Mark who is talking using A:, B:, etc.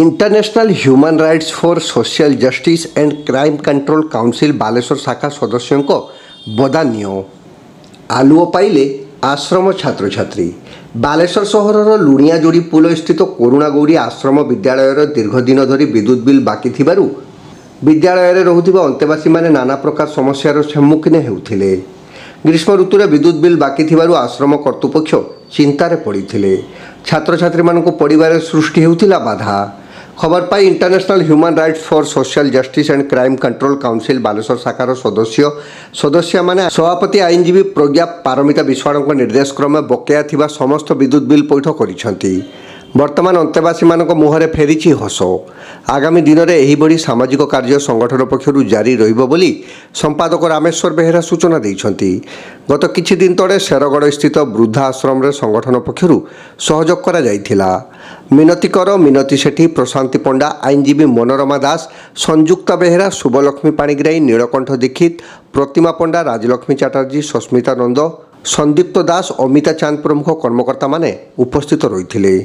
A: International human rights for social justice and crime control council Baleshwar शाखा सदस्यों को बदान्य आलुओ पाइले आश्रम छात्र छात्री बालेश्वर सहर लुणियाजोड़ी पुल स्थित करुणागौरी आश्रम विद्यालय दीर्घ दिन धरी विद्युत बिल बाकी थिबारु विद्यालय रहुथिबा अंतेवासी माने नाना प्रकार समस्यार सम्मुखीन हेउथिले। ग्रीष्म ऋतुरे विद्युत बिल बाकी थिबारु आश्रम कर्तृपक्ष चिंतार पड़िथिले। छात्र छात्री मानकु पढ़िबारे सृष्टि हेउथिला बाधा। खबर पाई international human rights for social justice and crime control council Baleswar शाखार सदस्य माने सभापति आईनजीवी प्रज्ञा पारमिता विश्वाड़ों निर्देश क्रमे बकेया थिबा समस्त विद्युत बिल पैठ करिसेंती। वर्तमान अंतेवासी मानक मुहरे फेरिछि हस। आगामी दिन में यह सामाजिक कार्य संगठन पक्षर जारी रहिबो बोली संपादक रामेश्वर बेहेरा सूचना देइछंती। गत किछि दिन तले शेरगढ़ स्थित वृद्धा आश्रम रे संगठन पक्षर सहयोग करा जाइथिला। मिनती कर, मिनती सेठी, प्रशांति पंडा, आईनजीवी मनोरमा दास, संयुक्ता बेहेरा, शुभलक्ष्मी पाणिग्राही, नीलकंठ दीक्षित, प्रतिमा पंडा, राजलक्ष्मी चैटर्जी, सस्मिता नंद, संदीप्त दास, अमिता चांद प्रमुख कर्मकर्ता माने उपस्थित रहिथिले।